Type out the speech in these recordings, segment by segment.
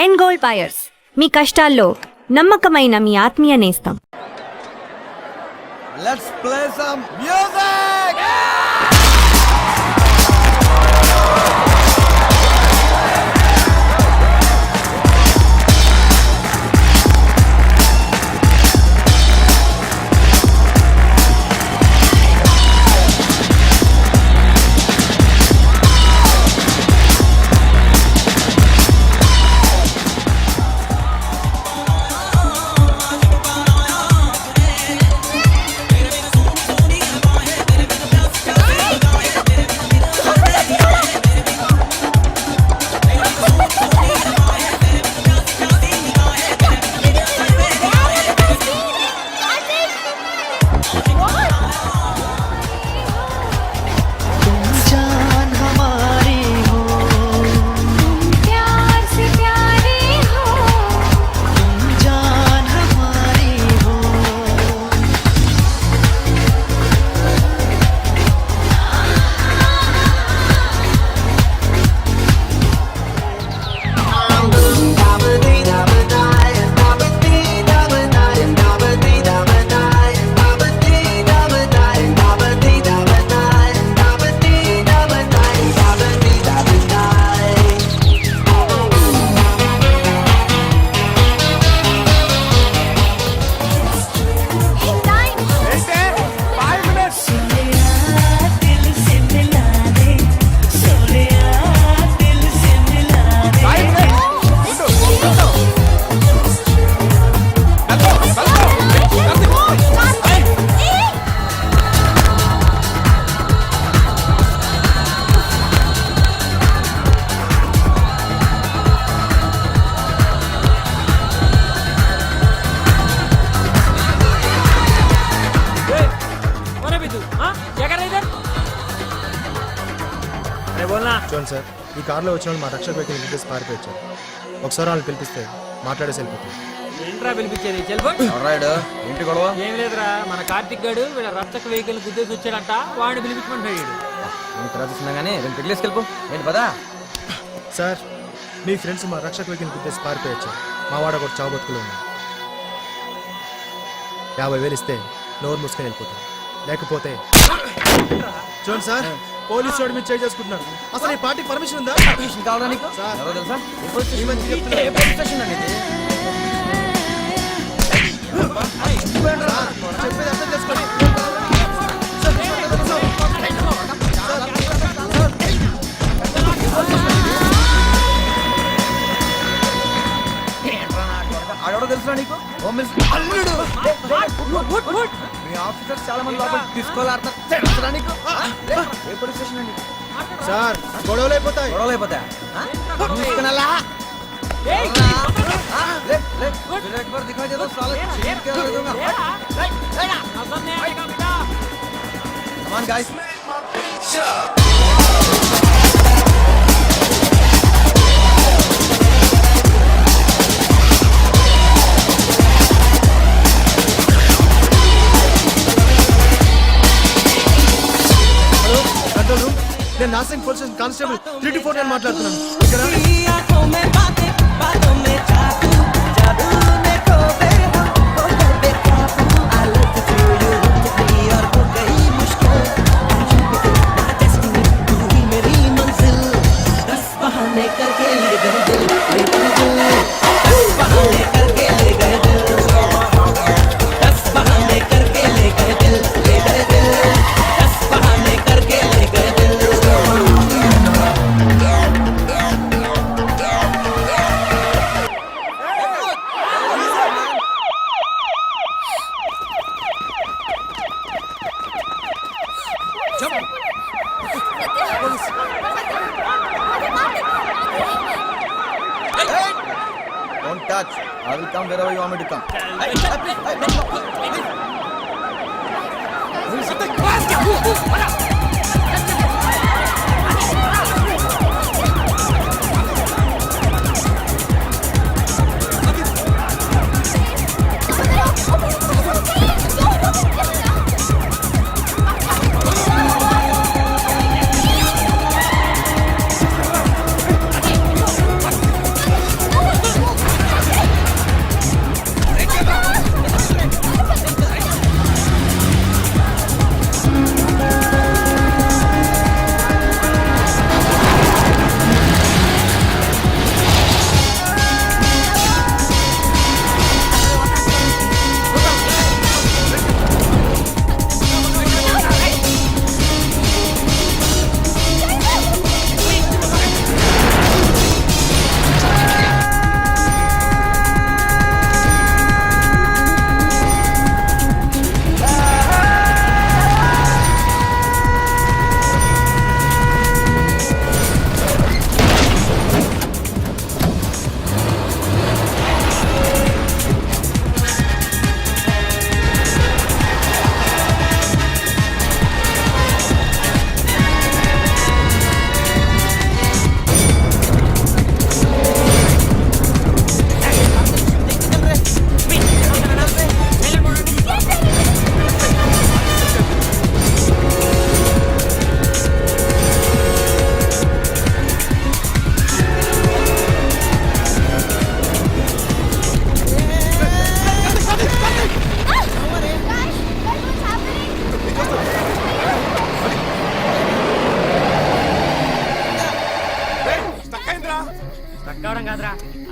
End gold buyers, మీ కష్టాల్లో నమ్మకమైన మీ ఆత్మీయ నేస్తం. Let's play some music! చూడండి సార్, ఈ కార్లో వచ్చిన వాళ్ళు మా రక్షక వెహికల్ ఇంటికి పారిపోయించారు. ఒకసారి వాళ్ళని పిలిపిస్తే మాట్లాడేసి వెళ్ళిపోతాం. ఏంట్రా పిలిపించేది? ఏంటి గొడవ? ఏం లేదురా, మన కార్తిక్ గాడు వీళ్ళ రక్షక వెహికల్ గుద్దేసి వచ్చాడంట, వాడిని పిలిపించమంటాడు. ఏంటి పదా సార్, మీ ఫ్రెండ్స్ మా రక్షక వెహికల్ గుద్దేసి పారిపోయించారు. మా వాడ కూడా చావు బతుకులు ఉన్నాయి. 50,000 ఇస్తే నోరు మూసుకొని వెళ్ళిపోతాం. లేకపోతే చూడండి సార్, పోలీసు వాడి మీద చేసుకుంటున్నారు. అసలు ఈ పార్టీకి పర్మిషన్ ఉందా? పర్మిషన్ కావాలా నీకు? చెప్పేది అర్థం చేసుకోండి. ఆడెవడో తెలుసురా నీకు? హోమ్ మినిస్టర్ అల్లుడు. మీ ఆఫీసర్స్ చాలా మంది లోపల తీసుకోవాలంటారు. తెలుసురా నీకు? ఏ పోలీస్ స్టేషన్ అండి సార్? గొడవలు అయిపోతాయి. దిఖా దే దో సాలే. Come on guys. నేను నాసింగ్ పోలీస్ స్టేషన్ కానిస్టేబుల్ 324 మాట్లాడుతున్నాను. ఇక్కడ Don't touch. I will come wherever you want me to come.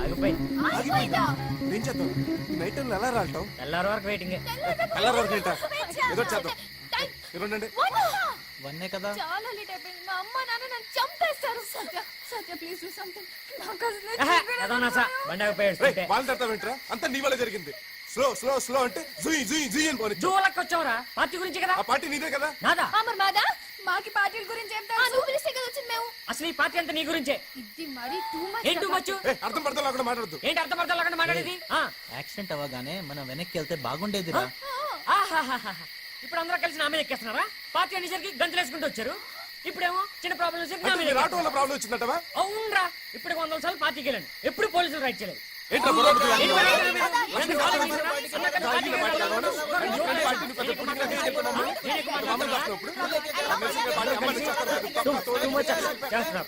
ఆగిపోయింది. ఏం చేద్దాం నైట్ టైం ఎలా రావటం తెల్లారి వరకు వెయిటింగ్. ఎలా వరకు ఏంటా ఏదో చేద్దాం ఇవ్వండి వన్నే కదా. చాలా లేట్ అయిపోయింది. మా అమ్మ నాన్న నన్ను చంపేస్తారు. Satya Satya please do something. నాకు అసలు బండి ఆగిపోయాడు. వాళ్ళు తడతా వింటరా అంతా నీ వల్ల జరిగింది. స్లో స్లో స్లో అంటే జుయి జుయి జుయి అని పోనీ. జూలకి వచ్చావురా పార్టీ గురించి కదా. ఆ పార్టీ నీదే కదా. నాదా? మరి మాదా మాకి పార్టీల గురించి ఏం తెలుసు? నువ్వు పిలిస్తే కదా వచ్చింది మేము. అసలు ఈ పార్టీ అంతా నీ గురించే. ఇది మరి టూ ఏం టూ మచ్. మచ్? అర్థం పడతా అక్కడ మాట్లాడద్దు. ఏంటి అర్థం పడతా లేకుండా మాట్లాడేది? యాక్సిడెంట్ అవ్వగానే మనం వెనక్కి వెళ్తే బాగుండేదిరా. ఆహాహాహా. ఇప్పుడు అందరూ కలిసి నా మీద ఎక్కేస్తున్నారా? పార్టీ అనేసరికి గంతులు వేసుకుంటూ వచ్చారు. ఇప్పుడేమో చిన్న ప్రాబ్లం వచ్చేసరికి నా మీద మీరు ఆటో వల్ల ప్రాబ్లం వచ్చిందటవా? అవునరా. ఇప్పుడు 100 సార్లు పార్టీకి వెళ్ళండి. ఎప్పుడు పోలీసులు రైట్ చేయలేదు. ఏంట్రా బుర్ర బుర్ర ఏంటి బుర్ర? మరి? నన్ను కాల్ చేశారా? అందరూ కలిసి పార్టీకి వెళ్ళాలి. పార్టీని పెద్ద పుట్టిన కేసు చెప్పినాము. మామూలు రాస్తావు ఇప్పుడు? ఆ మెసేజ్ పార్టీ అమ్మని చేస్తారు. Too much చేస్తున్నారు.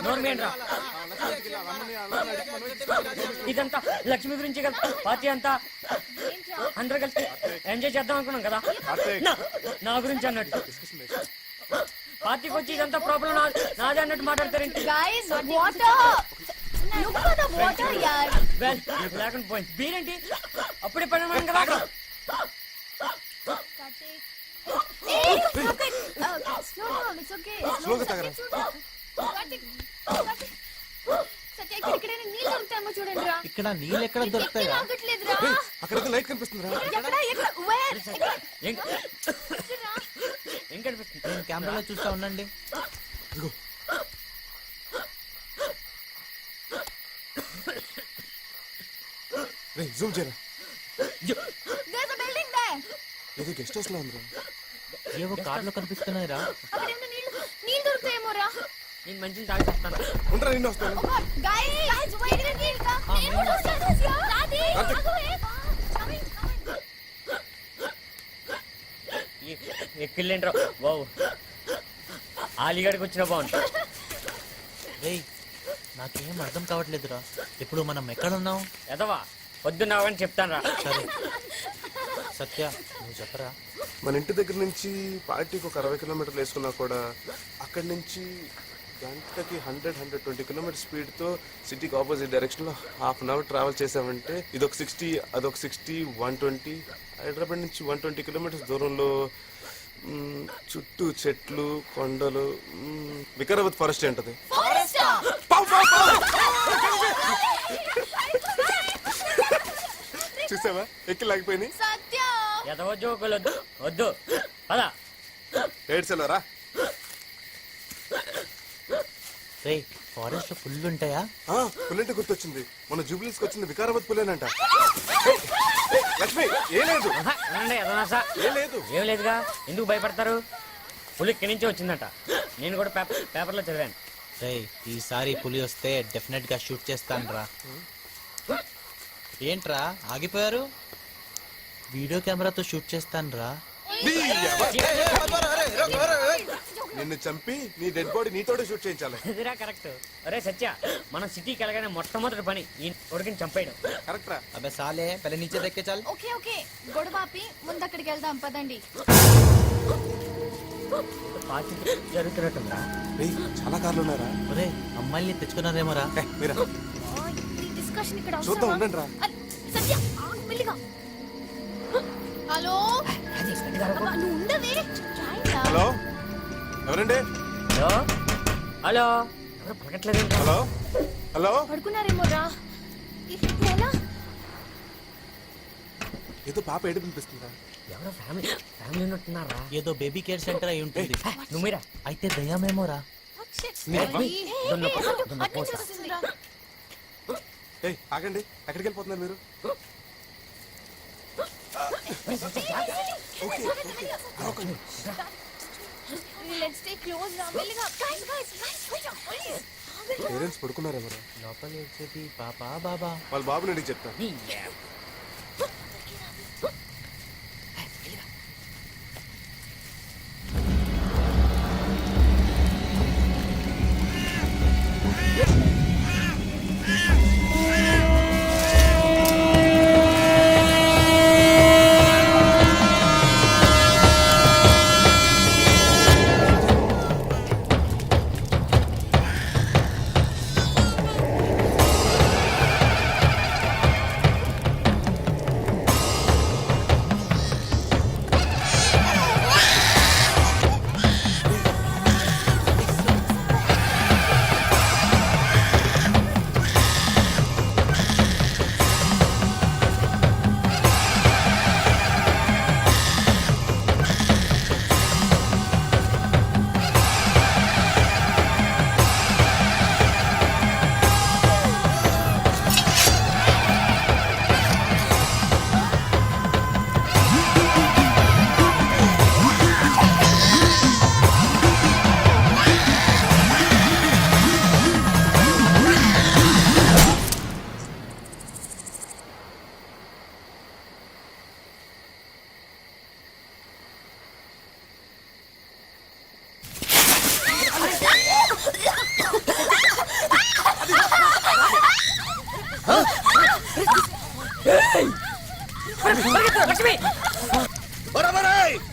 నోరు మీయండిరా. ఇదంతా లక్ష్మి గురించి కదా పార్టీ అంతా. అందరూ కలిసి ఎంజాయ్ చేద్దాం అనుకున్నాం కదా. నా గురించి అన్నట్టు పార్టీకి వచ్చి ఇదంతా ప్రాబ్లం నాదే అన్నట్టు మాట్లాడతారేంటి? Guys water look for the water యార్. వెల్ లేకుండా పోయింది. బీరేంటి అప్పుడే పడినాం కదా. Slow down it's okay. స్లోగా తాగరా. సత్య ఇక్కడైనా నీళ్ళు దొరుకుతాయేమో చూడండి రా. ఇక్కడ నీళ్ళు ఎక్కడ దొరుకుతాయా? రాగట్లేదురా. అక్కడ లైట్ కనిపిస్తుందిరా. ఎక్కడ ఎక్కడ వేర్ ఏం కనిపిస్తుంది? నేను కెమెరాలో చూస్తా ఉండండి. ఇదిగో రే జూమ్ చేయరా. there's a building there. ఇది గెస్ట్ హౌస్ లో ఉందిరా. ఏవో కార్లు కనిపిస్తున్నాయిరా. అక్కడ ఏమైనా నీళ్ళు దొరుకుతాయేమో రా. నేను మంచిని తాగి చెప్తాను. ఉండరా నిన్న వస్తాను. గైస్ వెయిట్ నీళ్ళు కా. నేను కూడా వస్తాను. రాది ఆగు. ఎక్కిళ్ళేంట్రా బావు. ఆలిగడికి వచ్చిన బాగుంది. రేయ్ నాకేం అర్థం కావట్లేదురా. ఇప్పుడు మనం ఎక్కడ ఉన్నాం? ఎదవా పొద్దున్నావని చెప్తాను రా. సరే సత్య నువ్వు చెప్పరా. మన ఇంటి దగ్గర నుంచి పార్టీకి ఒక 60 కిలోమీటర్లు వేసుకున్నా కూడా అక్కడి నుంచి గంటకి 100-120 కిలోమీటర్ స్పీడ్తో సిటీకి ఆపోజిట్ డైరెక్షన్లో హాఫ్ అన్ అవర్ ట్రావెల్ చేసామంటే ఇదొక 60 అదొక 60 120. హైదరాబాద్ నుంచి 120 కిలోమీటర్స్ దూరంలో చుట్టూ చెట్లు కొండలు వికారాబాద్ ఫారెస్ట్ ఏంటది. చూసావా ఎక్కి లాగిపోయినాయి. సత్య ఎదవ జోకులు వద్దు వద్దు పదా. ఏడ్చలేరా. రేయ్ ఫారెస్ట్ లో ఫుల్ ఉంటాయా? పుల్లంటే గుర్తొచ్చింది. మన జూబ్లీస్కి వచ్చింది వికారాబాద్ పుల్లేనంట. లక్ష్మి ఏ లేదు ఎదనాసా ఏ లేదు. ఏం లేదుగా ఎందుకు భయపడతారు? పులి ఇక్కడి నుంచి వచ్చిందట. నేను కూడా పేపర్లో చదివాను. రేయ్ ఈసారి పులి వస్తే డెఫినెట్ గా షూట్ చేస్తాను రా. ఏంట్రా ఆగిపోయారు? వీడియో కెమెరాతో షూట్ చేస్తాను రా. నిన్ను చంపి నీ డెడ్ బాడీ నీతోనే షూట్ చేయించాలి. ఇదిరా కరెక్ట్. అరే సత్య మనం సిటీకి వెళ్ళగానే మొట్టమొదటి పని ఈ కొడుకుని చంపేయడం. కరెక్ట్ రా. అబే సాలే పहले नीचे देख के चल. ఓకే ఓకే గొడవ ఆపి ముందు అక్కడికి వెళ్దాం పదండి. పార్టీ జరుగుతున్నట్టుందా? రేయ్ చాలా కార్లు ఉన్నారా. ఒరే అమ్మాయిల్ని తెచ్చుకున్నారేమోరా. మీరా ఈ డిస్కషన్ ఇక్కడ చూద్దాం అవసరమా? ఉండండి రా. సత్య ఆగు మెల్లిగా. హలో అబ్బా, నువ్వు ఉండవే. రాయిరా. హలో ఎవరండి. హలో హలో ఎవరు పలకట్లేదు? హలో హలో పడుకున్నారేమో రా. ఇప్పుడు ఎలా? ఏదో పాప ఏడు వినిపిస్తుందా. ఎవరో ఫ్యామిలీ ఉన్నట్టున్నారా? ఏదో బేబీ కేర్ సెంటర్ అయి ఉంటుంది. నువ్వు మీరా అయితే దయ్యామేమోరా. అటు చూస్తుందిరా. ఏయ్ ఆగండి ఎక్కడికి వెళ్ళిపోతున్నారు మీరు. Okay okay let's stay close రా మెల్లిగా. గైస్ గైస్ గైస్ పేరెంట్స్ పడుకున్నారేమో. లోపల వచ్చేది పాపా బాబా. వాళ్ళ బాబుని అడిగి చెప్తాను. లక్ష్మి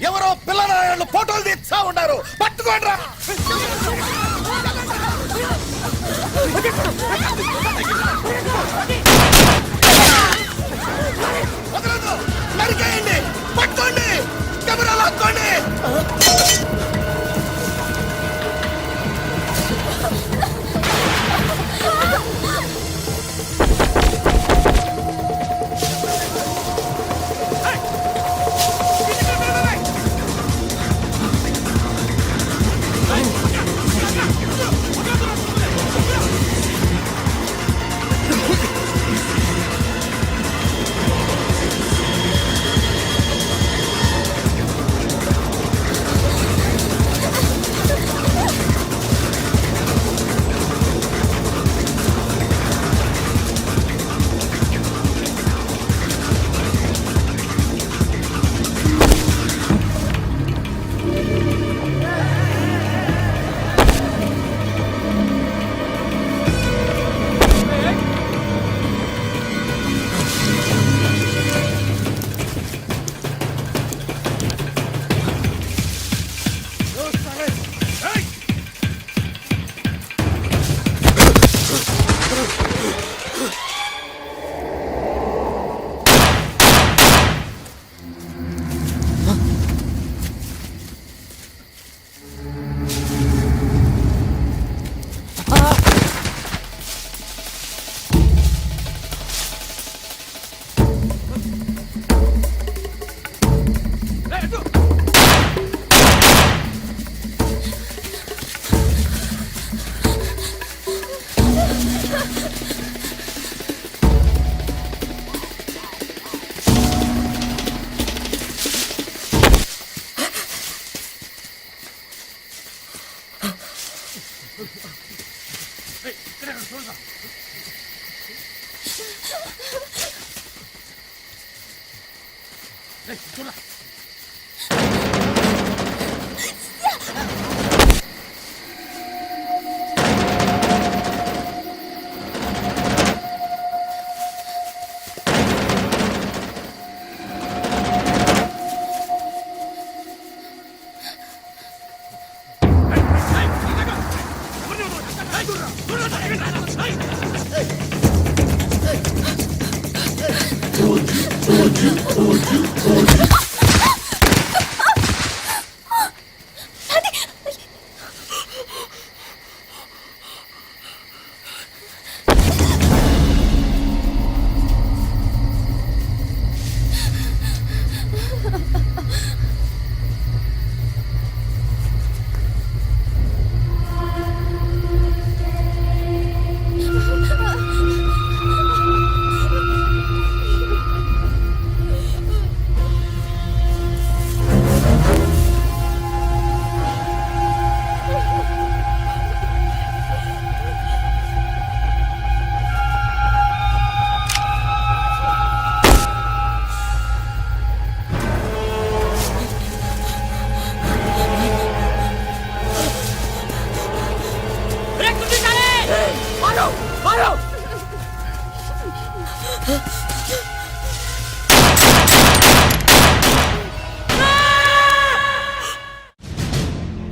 ఎవరో పిల్లలు ఫోటోలు తీస్తా ఉన్నారు, పట్టుకోండి రా. నరికేయండి, పట్టుకోండి, కెమెరా లాక్కోండి.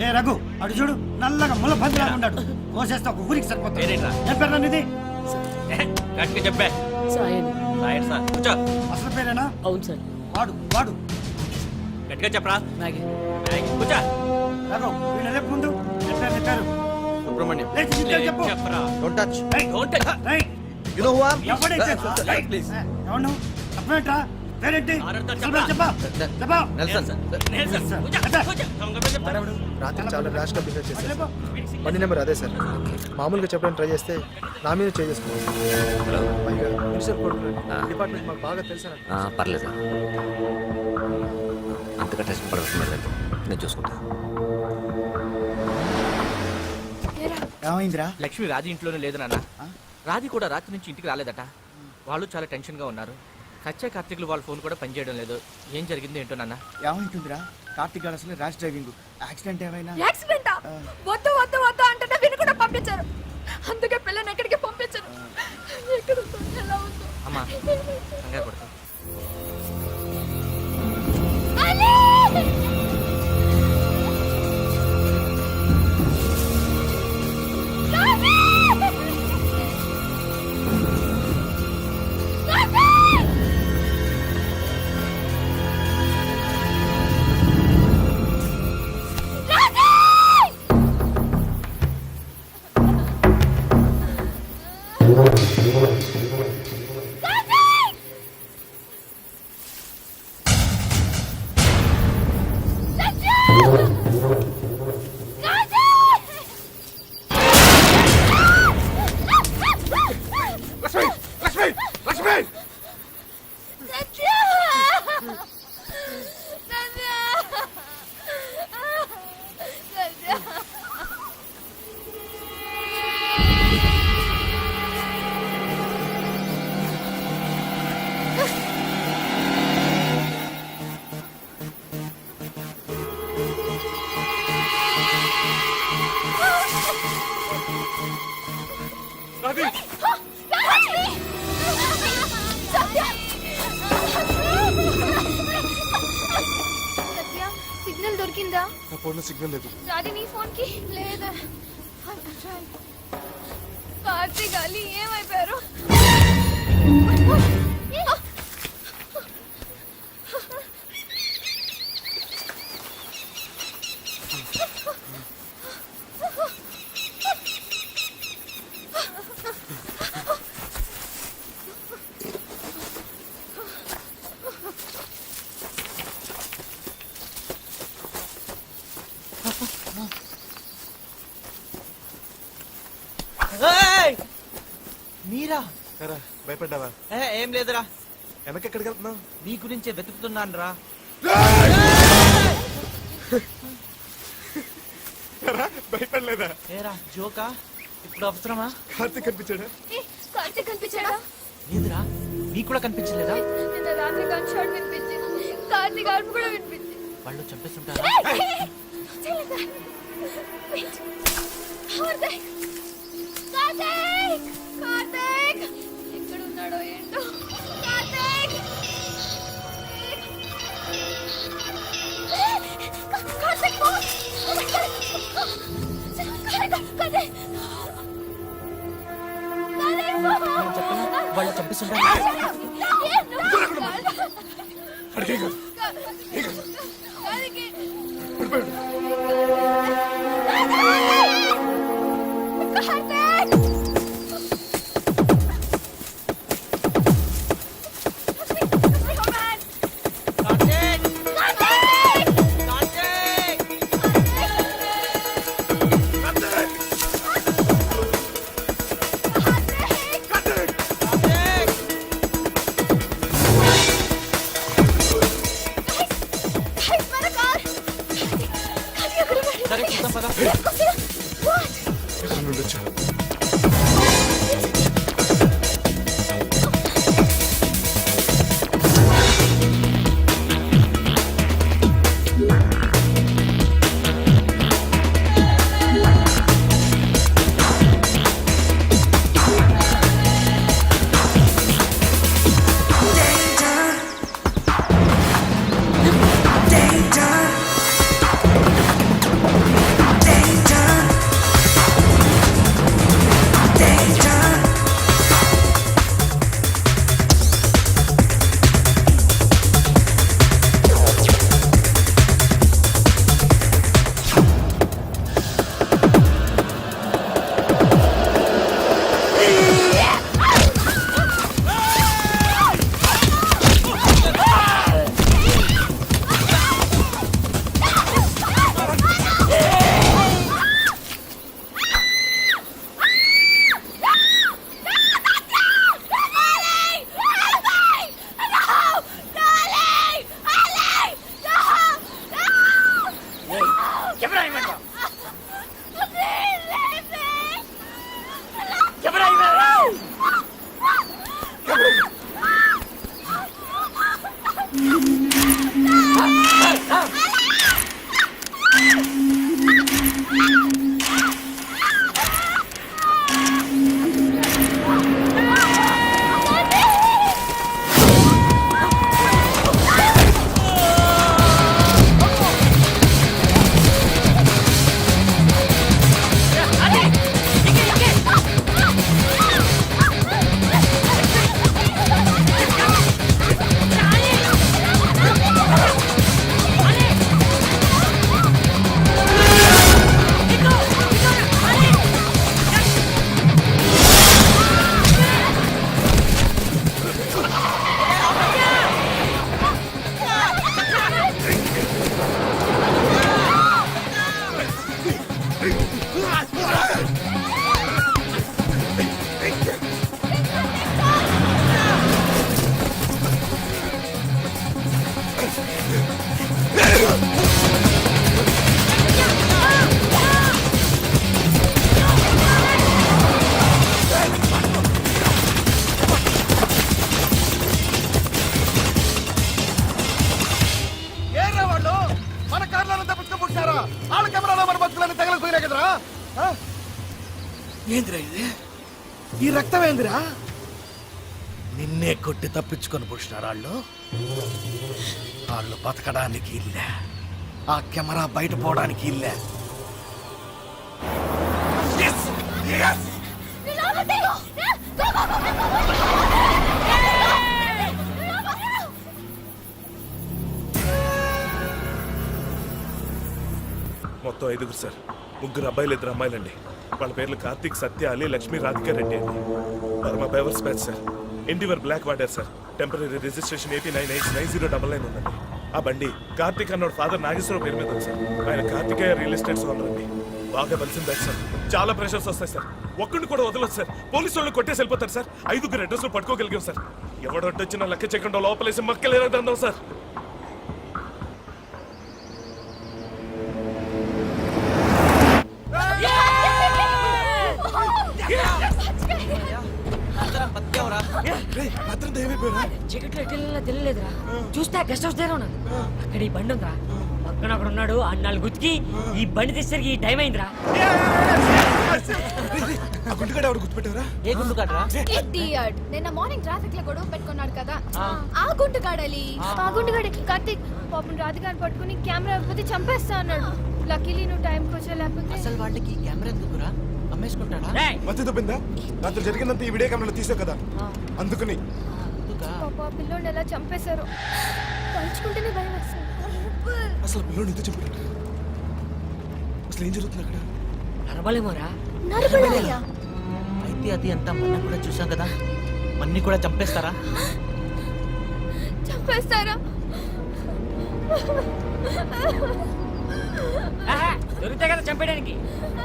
ఏ రఘు అటు చూడు, నల్లగా ముళ్ళ పందిలా ఉన్నాడు. కోసేస్తే ఒక ఊరికి సరిపోతుంది. ఏం పేరు నన్ను ఇది? చెప్పే అసలు పేరేనా? అవును సార్. వాడు వాడు గట్టిగా చెప్పరా. రఘు వీళ్ళు రేపు ముందు ఎట్లా పేరు? సుబ్రహ్మణ్యం. లేచి నిల్చొని చెప్పు. చెప్పరా. Don't touch. ఏయ్, ఏయ్, you know who I am? ఎవడైతే ఏయ్, ప్లీజ్. ఎవడు? అప్పుడేంట్రా? పేరేంటి? ఆరుద్ర చెప్పు, చెప్పు. చెప్పు. నెల్సన్. వాడెవడు? రాత్రి చాలా ర్యాష్ గా బిహేవ్ చేశారు. చెప్పు. బండి నెంబర్ అదే సార్. మామూలుగా చెప్పడానికి ట్రై చేస్తే నా మీద చేసుకున్నాను. పైగా మినిస్టర్ కొడుకు డిపార్ట్మెంట్ మాకు బాగా తెలుసు. పర్లేదు అంతగా టెన్షన్ పడవలసిన నేను చూసుకుంటా. ఏమైందిరా? లక్ష్మి రాజీ ఇంట్లోనే లేదు నాన్న. రాజీ కూడా రాత్రి నుంచి ఇంటికి రాలేదట. వాళ్ళు చాలా టెన్షన్గా ఉన్నారు. కచ్చే కార్తీకులు వాళ్ళ ఫోన్ కూడా పనిచేయడం లేదు. ఏం జరిగింది ఏంటో నాన్న. ఏమైంటుందిరా? కార్తీక్ గారు అసలు ర్యాష్ డ్రైవింగ్. యాక్సిడెంట్ ఏమైనా? యాక్సిడెంటా? వద్దు వద్దు వద్దు అంటే వీళ్ళు కూడా పంపించారు. అందుకే పిల్లని ఎక్కడికి పంపించారు. ఎక్కడ ఉందో, ఎలా లక్ష్మి లక్ష్మి సత్య సత్య సత్య రాధి సత్య సిగ్నల్ దొరికిందా నా ఫోన్లో సిగ్నల్ లేదు. రాధి నీ ఫోన్ కి లేదా కార్తీక్ అలీ ఏమైపోయారు మీరా? ఎరా భయపడ్డావా? ఏం లేదురా, వెనకెక్కడికి వెళ్తున్నావు? నీ గురించే వెతుకుతున్నాను రా. ఎరా భయపడలేదా? ఏరా జోకా? ఇప్పుడు అవసరమా? కార్తీక్ కనిపించాడా? కార్తీక్ కనిపించాడా లేదురా, నీకు కూడా కనిపించలేదా? నిన్న రాత్రి గన్ షాట్ వినిపించింది కార్తీక్ అరుపు కూడా వినిపించింది వాళ్ళు చంపేస్తుంటారా? కార్తీక్ కార్తీక్ కార్తీక్ ఎక్కడ ఉన్నాడో ఏంటో కార్తీక్ కార్తీక్ వాళ్ళు చంపేస్తుంటారా? అడిగే కాదు. పడిపోయాడు. సరే చూద్దాం పద. ఎక్కడ నుండి వచ్చావు? Danger. ఈ రక్తం ఏందిరా? నిన్నే కొట్టి తప్పించుకొని పుట్టినారు వాళ్ళు బతకడానికి ఇల్లే, ఆ కెమెరా బయట పోవడానికి ఇల్లే. మొత్తం 5 సార్. 3 అబ్బాయిలు 2 అమ్మాయిలండి. వాళ్ళ పేర్లు కార్తీక్, సత్య, అలీ, లక్ష్మి, రాధిక రెడ్డి అండి. వారు మా బైవర్స్ batch sir. Endeavour black water sir. Temporary registration 89H9099 ఉందండి. ఆ బండి కార్తీక్ అన్నోడు ఫాదర్ నాగేశ్వరరావు పేరు మీద ఉంది సార్. ఆయన కార్తికేయ రియల్ ఎస్టేట్స్ ఓనర్ అండి. బాగా బలిసిన బ్యాచ్ సార్. చాలా ప్రెషర్స్ వస్తాయి సార్. ఒక్కడిని కూడా వదలదు సార్. పోలీసు వాళ్ళు కొట్టేసి వెళ్ళిపోతారు సార్. 5 అడ్రస్ లో పట్టుకోగలిగాం సార్. ఎవడొడ్డొచ్చినా లెక్క చేయకుండా లోపలేసి మక్కలేదందాం సార్. చీకట్లో ఎట్లా తెలియలేదురా. చూస్తే గెస్ట్ హౌస్ దగ్గర ఉన్నాను. అక్కడ ఈ బండి ఉందిరా. పక్కన అక్కడ ఉన్నాడు. ఆ 4 గుర్తికి ఈ బండి తెచ్చేసరికి ఈ టైం అయిందిరా. గుర్తుపెట్టారా? ఏ గుండు కాటరా? ఇడియట్. నిన్న మార్నింగ్ ట్రాఫిక్ లో గొడవ పెట్టుకున్నాడు కదా, ఆ గుంటుగాడలి. ఆ గుంటుగాడి కార్తీక్ పాపం రాధికాని పట్టుకుని కెమెరా ఇవ్వకపోతే చంపేస్తా అన్నాడు. లక్కీలీ నువ్వు టైంకి వచ్చే, లేకపోతే అసలు వాళ్ళకి కెమెరా ఎందుకురా? అమ్మేసుకుంటాడా? రేయ్, మధ్య తప్పిందా? రాత్రి జరిగినంత ఈ వీడియో కెమెరాలో తీసావు కదా, అందుకని. పాప ఆ పిల్లోని ఎలా చంపేశారు. తలుచుకుంటేనే భయం వేస్తుంది. అసలు పిల్లలు ఎందుకు చెప్పారు? అసలు ఏం జరుగుతుంది అక్కడ? నరబలేమోరా. నరబలయ్యా. అయితే అది అంతా మనం కూడా చూసాం కదా, మన్ని కూడా చంపేస్తారా? చంపేస్తారా? ఆహా, దొరికితే కదా చంపేయడానికి.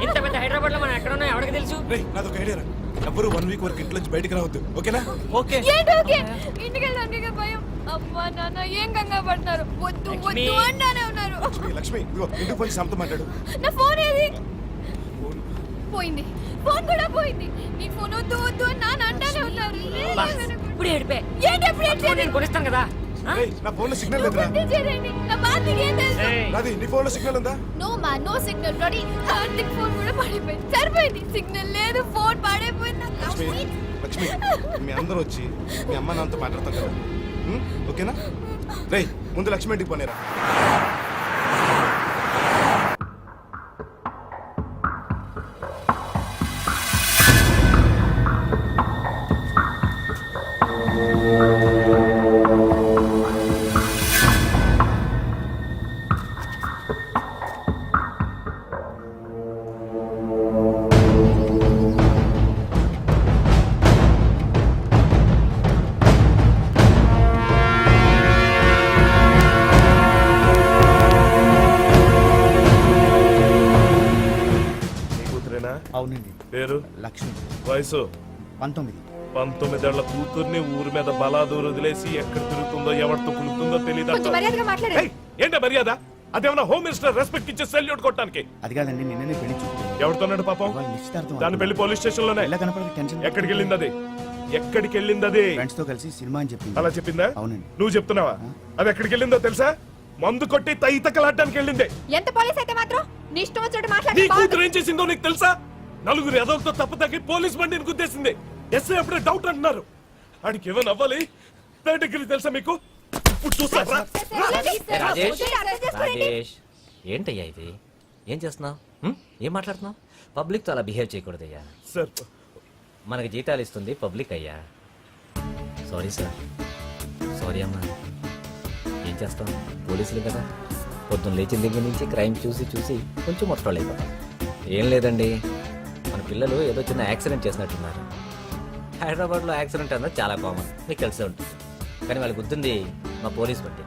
ఇంత పెద్ద హైదరాబాద్ లో మనం ఎక్కడ ఉన్నాయో ఎవరికి తెలుసు? రేయ్, నాదొక ఐడియా రా. ఎవ్వరు 1 వీక్ వరకు ఇంట్లో నుంచి బయటకు రావద్దు, ఓకేనా? ఓకే. ఏంటి ఓకే? ఇంటికి వెళ్ళడానికి భయం. అమ్మా నాన్న ఏం కంగారు పడుతున్నారు? వద్దు లక్ష్మి. వద్దు అంటానే ఉన్నారు. లక్ష్మి, ఇదిగో ఇంటికి పోయి సమతో మాట్లాడు. నా ఫోన్ ఏది? పోయింది. ఫోన్ కూడా పోయింది. నీ ఫోన్ వద్దు వద్దు అని నాన్న అంటానే ఉన్నారు. బా, ఇప్పుడు ఏడిపే. ఏంటి ఎప్పుడు ఏడ్చేది? నేను కొనిస్తాను కదా. ఆ? రేయ్, నా ఫోన్ లో సిగ్నల్ లేదురా. చేయండి. నా బాధ్యత ఏం తెలుసు? ఏయ్, రాది, నీ ఫోన్ లో సిగ్నల్ ఉందా? No man, no signal. Ready? Karthik phone కూడా పడిపోయింది. సరిపోయింది. సిగ్నల్ లేదు, ఫోన్ పాడైపోయింది. నాకు లక్ష్మి, లక్ష్మి, మీ అందరూ వచ్చి మీ అమ్మ నాన్నతో మాట్లాడతాం కదా, ఓకేనా? రేయ్, ముందు లక్ష్మి ఇంటికి పోనేరా. అవునండి. పేరు? లక్ష్మి. వయసు? 19. 19 ఏళ్ల కూతుర్ని ఊరి మీద బలాదూరు వదిలేసి ఎక్కడ తిరుగుతుందో ఎవరితో కులుతుందో తెలియదు. కొంచెం మర్యాదగా మాట్లాడండి. ఏంటో మర్యాద? అదేమన్నా హోమ్ మినిస్టర్ రెస్పెక్ట్ ఇచ్చే సెల్యూట్ కొట్టడానికి? అది కాదండి, నిన్ననే పెళ్లి చూపులు. ఎవరితోన్నాడు పాపం? వాళ్ళ నిశ్చితార్థం. దాని పెళ్లి పోలీస్ స్టేషన్ లోనే. ఎలా కనపడదు? టెన్షన్. ఎక్కడికి వెళ్ళింది అది? ఎక్కడికి వెళ్ళింది అది? ఫ్రెండ్స్ తో కలిసి సినిమా అని చెప్పింది. అలా చెప్పిందా? అవునండి. నువ్వు చెప్తున్నావా? అది ఎక్కడికి వెళ్ళిందో తెలుసా? మందు కొట్టి తైతకలాడడానికి వెళ్ళింది. ఎంత పోలీస్ అయితే మాత్రం నీ ఇష్టం వచ్చినట్టు నీ మాట్లాడి కూతురు ఏం చేసిందో నీకు తెలుసా? 4 ఎదవలతో తప్పు తగ్గి పోలీస్ బండిని గుద్దేసింది. ఎస్ఐ అప్పుడే డౌట్ అంటున్నారు. ఆడికి ఏమైనా అవ్వాలి. థర్డ్ డిగ్రీ తెలుసా మీకు? ఇప్పుడు చూస్తారా? రాజేష్, రాజేష్, ఏంటయ్యా ఇది? ఏం చేస్తున్నావు? ఏం మాట్లాడుతున్నావు? పబ్లిక్ తో అలా బిహేవ్ చేయకూడదయ్యా. సార్, మనకి జీతాలు ఇస్తుంది పబ్లిక్ అయ్యా. Sorry sir. సారీ అమ్మా. ఏం చేస్తాం, పోలీసులు కదా. పొద్దున్న లేచిన దగ్గర నుంచి క్రైమ్ చూసి చూసి కొంచెం మొట్టోళ్ళు అయిపోతాం. ఏం లేదండి, మన పిల్లలు ఏదో చిన్న యాక్సిడెంట్ చేసినట్టున్నారు. హైదరాబాద్లో యాక్సిడెంట్ అన్నది చాలా కామన్, మీకు తెలిసే ఉంటుంది. కానీ వాళ్ళకి గుర్తుంది మా పోలీస్ బట్టి.